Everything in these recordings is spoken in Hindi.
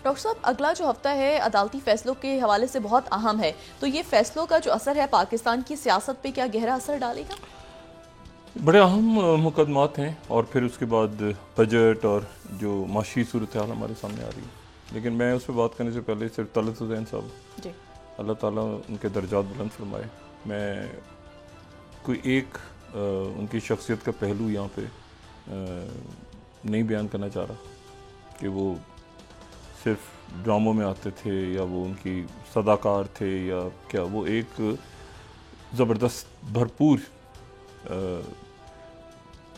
डॉक्टर साहब, अगला जो हफ्ता है अदालती फैसलों के हवाले से बहुत अहम है, तो ये फैसलों का जो असर है पाकिस्तान की सियासत पे क्या गहरा असर डालेगा? बड़े अहम मुकदमात हैं और फिर उसके बाद बजट और जो माशी सूरत हाल हमारे सामने आ रही है। लेकिन मैं उस पर बात करने से पहले सिर्फ तलत हुसैन साहब, जी, अल्लाह ताला उनके दर्जात बुलंद फरमाए, मैं कोई एक उनकी शख्सियत का पहलू यहाँ पे नहीं बयान करना चाह रहा कि वो सिर्फ ड्रामों में आते थे या वो उनकी सदाकार थे या क्या, वो एक ज़बरदस्त भरपूर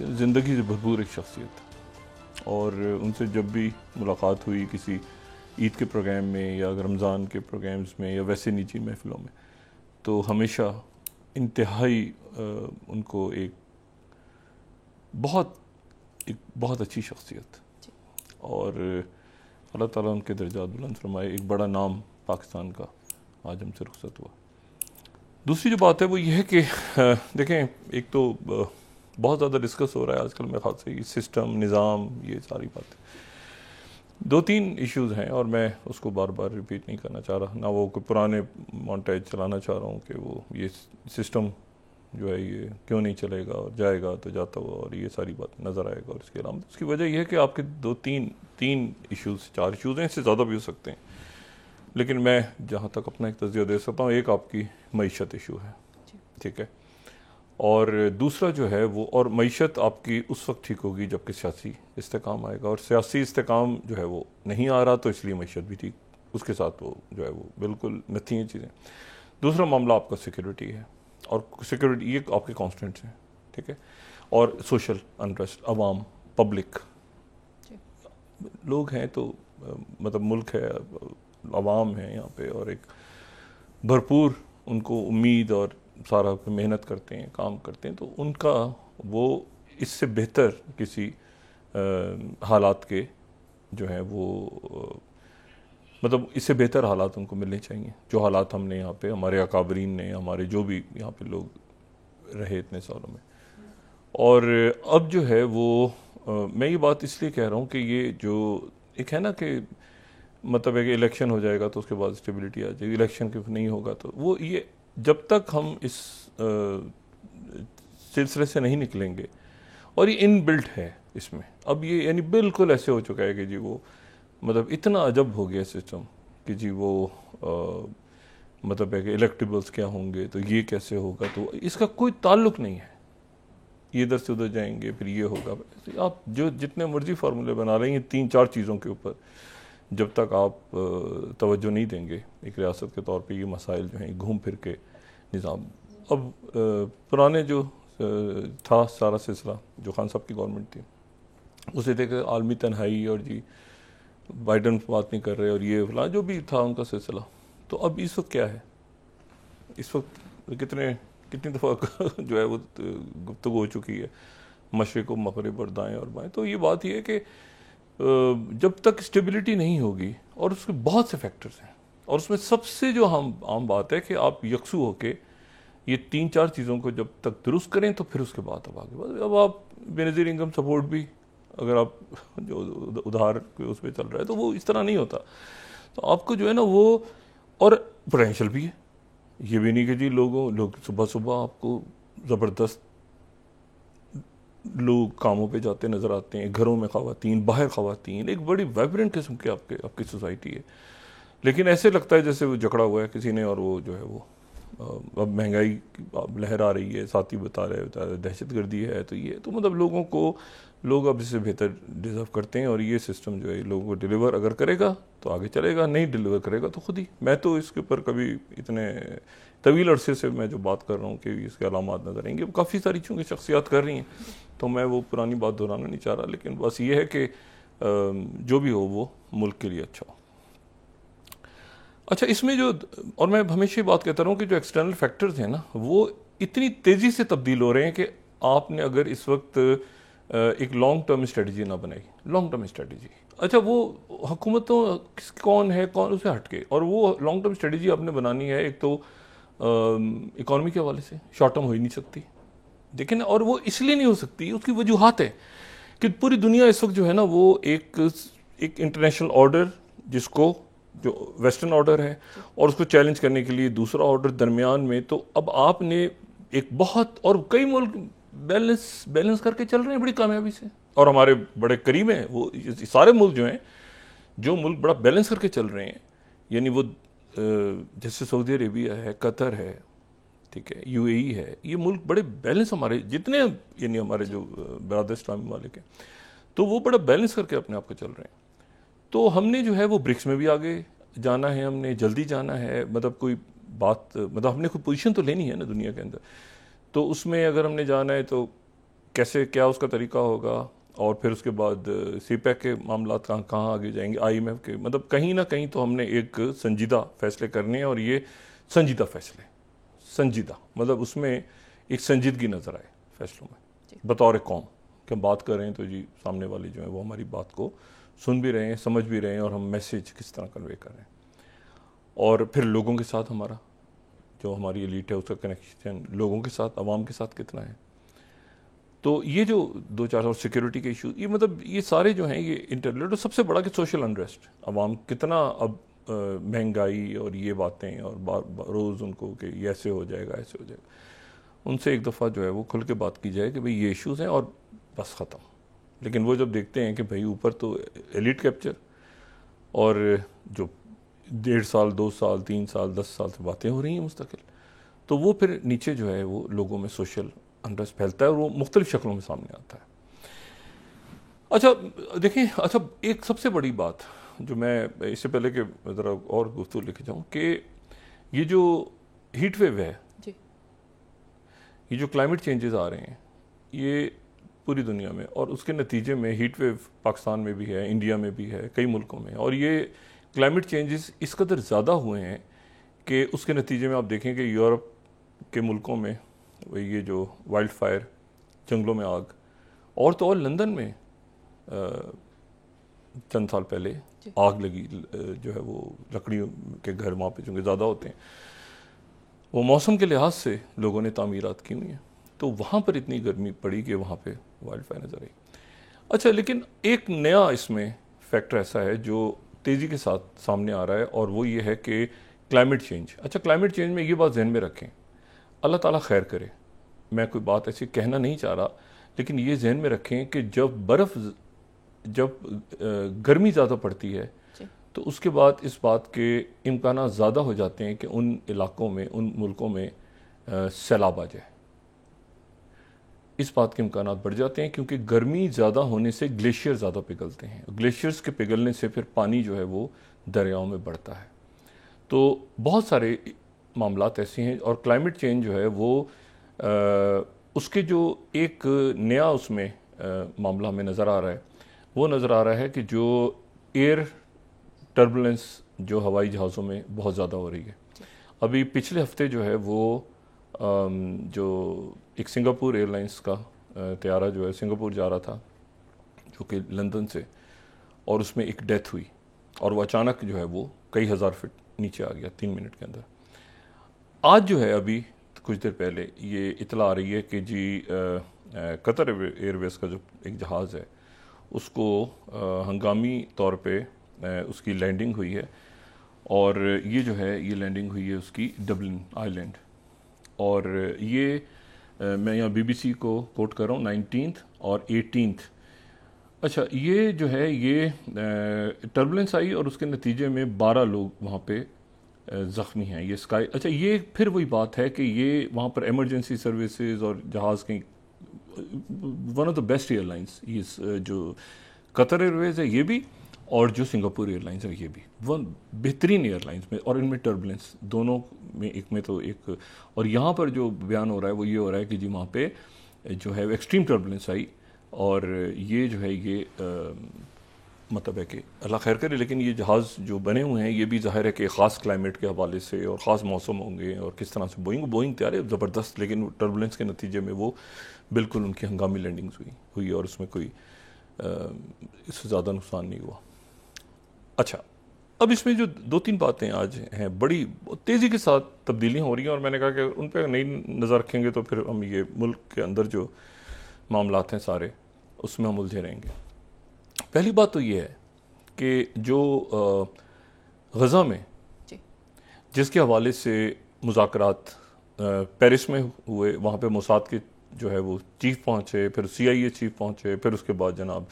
ज़िंदगी से भरपूर एक शख्सियत। और उनसे जब भी मुलाकात हुई किसी ईद के प्रोग्राम में या रमज़ान के प्रोग्राम्स में या वैसे निजी महफ़िलों में, तो हमेशा इंतहाई उनको एक बहुत अच्छी शख्सियत, और अल्लाह ताला उनके दर्जात बुलंद फरमाए। एक बड़ा नाम पाकिस्तान का आज हमसे रुखसत हुआ। दूसरी जो बात है वो ये है कि देखें, एक तो बहुत ज़्यादा डिस्कस हो रहा है आजकल मेरे ख्याल से सिस्टम, निज़ाम, ये सारी बातें। दो तीन इश्यूज़ हैं और मैं उसको बार बार रिपीट नहीं करना चाह रहा, ना वो कोई पुराने मॉन्टेज चलाना चाह रहा हूँ कि वो ये सिस्टम जो है ये क्यों नहीं चलेगा और जाएगा तो जाता हुआ और ये सारी बात नज़र आएगा। और इसके अलावा उसकी वजह यह है कि आपके तीन इश्यूज़, 4 इश्यूज़ हैं, इससे ज़्यादा भी हो सकते हैं, लेकिन मैं जहाँ तक अपना एक तज़किया दे सकता हूँ, एक आपकी मईशत इशू है, ठीक है, और दूसरा जो है वो, और मईशत आपकी उस वक्त ठीक होगी जबकि सियासी इस्तेकाम आएगा, और सियासी इस्तेकाम जो है वो नहीं आ रहा तो इसलिए मईशत भी ठीक, उसके साथ वो जो है वो बिल्कुल नथी हैं चीज़ें। दूसरा मामला आपका सिक्योरिटी है, और सिक्योरिटी ये आपके कॉन्स्टेंट्स हैं, ठीक है, और सोशल अनरेस्ट, अवाम, पब्लिक लोग हैं, तो मतलब मुल्क है, अवाम है यहाँ पे, और एक भरपूर उनको उम्मीद और सारा मेहनत करते हैं, काम करते हैं, तो उनका वो इससे बेहतर किसी हालात के जो हैं वो मतलब इससे बेहतर हालात उनको मिलने चाहिए, जो हालात हमने यहाँ पे, हमारे अकाबरीन ने, हमारे जो भी यहाँ पे लोग रहे इतने सालों में। और अब जो है वो मैं ये बात इसलिए कह रहा हूँ कि ये जो एक है ना कि मतलब है कि इलेक्शन हो जाएगा तो उसके बाद स्टेबिलिटी आ जाएगी, इलेक्शन के नहीं होगा तो वो, ये जब तक हम इस सिलसिले से नहीं निकलेंगे, और ये इनबिल्ट है इसमें, अब ये यानी बिल्कुल ऐसे हो चुका है कि जी वो मतलब इतना अजब हो गया सिस्टम कि जी वो मतलब है कि इलेक्टेबल्स क्या होंगे तो ये कैसे होगा, तो इसका कोई ताल्लुक नहीं है, ये इधर से उधर जाएंगे फिर ये होगा। आप जो जितने मर्जी फार्मूले बना रहे हैं 3-4 चीज़ों के ऊपर जब तक आप तवज्जो नहीं देंगे एक रियासत के तौर पे, ये मसाइल जो हैं घूम फिर के निज़ाम। अब पुराने जो था सारा सिलसिला जो खान साहब की गवर्नमेंट थी, उसे देकर आलमी तन्हाई और जी बाइडन बात नहीं कर रहे और ये फला जो भी था उनका सिलसिला, तो अब इस वक्त क्या है, इस वक्त कितनी दफ़ा जो है वो गुफ्तगू हो चुकी है मशरिक़ व मग़रिब और दाएँ और बाएँ। तो ये बात ये है कि जब तक स्टेबिलिटी नहीं होगी, और उसके बहुत से फैक्टर्स हैं, और उसमें सबसे जो आम बात है कि आप यकसू होके ये 3-4 चीज़ों को जब तक दुरुस्त करें तो फिर उसके बाद अब आगे अब आप बेनज़ीर इनकम सपोर्ट भी अगर आप जो उधार उस पर चल रहा है तो वो इस तरह नहीं होता, तो आपको जो है ना वो, और पोटेंशियल भी है, ये भी नहीं कि जी लोग सुबह सुबह आपको ज़बरदस्त लोग कामों पे जाते नज़र आते हैं, घरों में ख़वातीन, बाहर ख़वातीन, एक बड़ी वाइब्रेंट किस्म की आपकी सोसाइटी है, लेकिन ऐसे लगता है जैसे वो जकड़ा हुआ है किसी ने, और वो जो है वो अब महंगाई लहर आ रही है, साथ ही बता रहे दहशतगर्दी है, तो ये तो मतलब लोग अब इससे बेहतर डिज़र्व करते हैं, और ये सिस्टम जो है लोगों को डिलीवर अगर करेगा तो आगे चलेगा, नहीं डिलीवर करेगा तो खुद ही। मैं तो इसके ऊपर कभी इतने तवील अरसे से मैं जो बात कर रहा हूँ कि इसके अलामात नज़र आएंगे, काफ़ी सारी चूँकि शख्सियात कर रही हैं, तो मैं वो पुरानी बात दोहराना नहीं चाह रहा, लेकिन बस ये है कि जो भी हो वो मुल्क के लिए अच्छा हो। अच्छा, इसमें जो, और मैं हमेशा ही बात कहता रहा हूँ कि जो एक्सटर्नल फैक्टर्स हैं ना वो इतनी तेज़ी से तब्दील हो रहे हैं कि आपने अगर इस वक्त एक लॉन्ग टर्म स्ट्रेटजी ना बनाई, लॉन्ग टर्म स्ट्रेटजी, अच्छा वो हुकूमतों कौन है कौन उसे हटके, और वो लॉन्ग टर्म स्ट्रेटजी आपने बनानी है, एक तो इकॉनमी के हवाले से शॉर्ट टर्म हो ही नहीं सकती, देखें, और वो इसलिए नहीं हो सकती, उसकी वजूहात है कि पूरी दुनिया इस वक्त जो है ना वो एक इंटरनेशनल ऑर्डर जिसको जो वेस्टर्न ऑर्डर है और उसको चैलेंज करने के लिए दूसरा ऑर्डर दरमियान में। तो अब आपने एक बहुत, और कई मुल्क बैलेंस करके चल रहे हैं बड़ी कामयाबी से, और हमारे बड़े करीब हैं वो सारे मुल्क जो हैं, जो मुल्क बड़ा बैलेंस करके चल रहे हैं, यानी वो जैसे सऊदी अरेबिया है, कतर है, ठीक है, यूएई है, ये मुल्क बड़े बैलेंस, हमारे जितने यानी हमारे जो बरादर इस्लामी मालिक हैं, तो वो बड़ा बैलेंस करके अपने आप को चल रहे हैं। तो हमने जो है वो ब्रिक्स में भी आगे जाना है, हमने जल्दी जाना है, मतलब कोई बात, मतलब हमने कोई पोजीशन तो लेनी है ना दुनिया के अंदर। तो उसमें अगर हमने जाना है तो कैसे, क्या उसका तरीका होगा, और फिर उसके बाद सीपैक के मामला कहाँ आगे जाएंगे, आईएमएफ के, मतलब कहीं ना कहीं तो हमने एक संजीदा फैसले करने हैं, और ये संजीदा फैसले, संजीदा मतलब उसमें एक संजीदगी नज़र आए फैसलों में बतौर कौम कि हम बात कर रहे हैं तो जी सामने वाले जो है वो हमारी बात को सुन भी रहे हैं, समझ भी रहे हैं, और हम मैसेज किस तरह कन्वे कर रहे हैं। और फिर लोगों के साथ हमारा जो हमारी एलीट है उसका कनेक्शन लोगों के साथ, आवाम के साथ कितना है। तो ये जो दो चार, और सिक्योरिटी के इशू, ये मतलब ये सारे जो हैं ये इंटरलेट, और सबसे बड़ा कि सोशल अनरेस्ट, आवाम कितना अब महंगाई और ये बातें, और रोज़ उनको कि ये ऐसे हो जाएगा, ऐसे हो जाएगा, उनसे एक दफ़ा जो है वो खुल के बात की जाए कि भाई ये इश्यूज़ हैं और बस ख़त्म। लेकिन वो जब देखते हैं कि भाई ऊपर तो एलिट कैप्चर, और जो 1.5 साल 2 साल 3 साल 10 साल से बातें हो रही हैं मुस्तकिल, तो वो फिर नीचे जो है वो लोगों में सोशल अनरेस्ट फैलता है, और वो मुख्तलिफ शक्लों में सामने आता है। अच्छा देखें, अच्छा एक सबसे बड़ी बात जो मैं इससे पहले कि ज़रा और गुफ्तगू लेके जाऊँ, कि ये जो हीट वेव है जी। ये जो क्लाइमेट चेंजेस आ रहे हैं ये पूरी दुनिया में, और उसके नतीजे में हीट वेव पाकिस्तान में भी है, इंडिया में भी है, कई मुल्कों में, और ये क्लाइमेट चेंजेस इस कदर ज़्यादा हुए हैं कि उसके नतीजे में आप देखें कि यूरोप के मुल्कों में ये जो वाइल्ड फायर, जंगलों में आग, और तो और लंदन में चंद साल पहले आग लगी, जो है वो लकड़ियों के घर वहाँ पे चूँकि ज़्यादा होते हैं, वो मौसम के लिहाज से लोगों ने तामीरात की हुई हैं, तो वहाँ पर इतनी गर्मी पड़ी कि वहाँ पे वाइल्ड फायर नज़र आई। अच्छा, लेकिन एक नया इसमें फैक्टर ऐसा है जो तेज़ी के साथ सामने आ रहा है, और वो ये है कि क्लाइमेट चेंज। अच्छा, क्लाइमेट चेंज में ये बात जहन में रखें, अल्लाह ताला खैर करे, मैं कोई बात ऐसी कहना नहीं चाह रहा, लेकिन ये जहन में रखें कि जब गर्मी ज़्यादा पड़ती है तो उसके बाद इस बात के इम्कान ज़्यादा हो जाते हैं कि उन इलाकों में, उन मुल्कों में सैलाब आ जाए। इस बात के इम्कान बढ़ जाते हैं क्योंकि गर्मी ज़्यादा होने से ग्लेशियर ज़्यादा पिघलते हैं, ग्लेशियर्स के पिघलने से फिर पानी जो है वो दरियाओं में बढ़ता है। तो बहुत सारे मामलात ऐसे हैं, और क्लाइमेट चेंज जो है वो उसके जो एक नया उसमें मामला हमें नज़र आ रहा है, वो नज़र आ रहा है कि जो एयर टर्बुलेंस जो हवाई जहाज़ों में बहुत ज़्यादा हो रही है। अभी पिछले हफ्ते जो है वो जो एक सिंगापुर एयरलाइंस का तैयारा जो है सिंगापुर जा रहा था, जो कि लंदन से, और उसमें एक डेथ हुई, और वो अचानक जो है वो कई हज़ार फीट नीचे आ गया 3 मिनट के अंदर। आज जो है अभी कुछ देर पहले ये इतला आ रही है कि जी कतर एयरवेज का जो एक जहाज़ है उसको हंगामी तौर पे उसकी लैंडिंग हुई है, और ये जो है ये लैंडिंग हुई है उसकी डबलिन आइलैंड, और ये मैं यहाँ बीबीसी को कोट कर रहा हूँ 19 और 18। अच्छा, ये जो है ये टर्बुलेंस आई और उसके नतीजे में 12 लोग वहाँ पे ज़ख्मी हैं। ये स्काई, अच्छा ये फिर वही बात है कि ये वहाँ पर इमरजेंसी सर्विसेज और जहाज़ की one of the best airlines ये जो कतर एयरवेज है ये भी, और जो सिंगापुर एयरलाइंस है ये भी वन बेहतरीन एयरलाइंस में, और इनमें टर्बुलेंस दोनों में एक में तो एक, और यहाँ पर जो बयान हो रहा है वो ये हो रहा है कि जी वहाँ पे जो है एक्सट्रीम टर्बुलेंस आई, और ये जो है ये मतलब है कि अल्लाह खैर करे, लेकिन ये जहाज़ जो बने हुए हैं ये भी ज़ाहिर है कि ख़ास क्लाइमेट के हवाले से और ख़ास मौसम होंगे, और किस तरह से बोइंग तैयार है ज़बरदस्त, लेकिन टर्बुलेंस के नतीजे में वो बिल्कुल उनकी हंगामी लैंडिंग्स हुई और उसमें कोई इससे ज़्यादा नुकसान नहीं हुआ। अच्छा, अब इसमें जो 2-3 बातें आज हैं बड़ी तेज़ी के साथ तब्दीलियाँ हो रही हैं, और मैंने कहा कि उन पर नई नज़र रखेंगे तो फिर हम ये मुल्क के अंदर जो मामलात हैं सारे उसमें हम उलझे रहेंगे। पहली बात तो ये है कि जो गज़ा में जी। जिसके हवाले से मुज़ाकरात पेरिस में हुए, वहाँ पे मोसाद के जो है वो चीफ पहुँचे, फिर CIA चीफ पहुँचे, फिर उसके बाद जनाब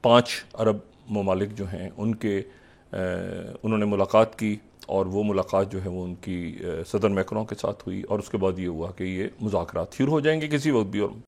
5 अरब ममालिक जो हैं उनके उन्होंने मुलाकात की, और वो मुलाकात जो है वो उनकी सदर मैक्रों के साथ हुई, और उसके बाद ये हुआ कि ये मुज़ाकरात शुरू हो जाएंगे किसी वक्त भी। और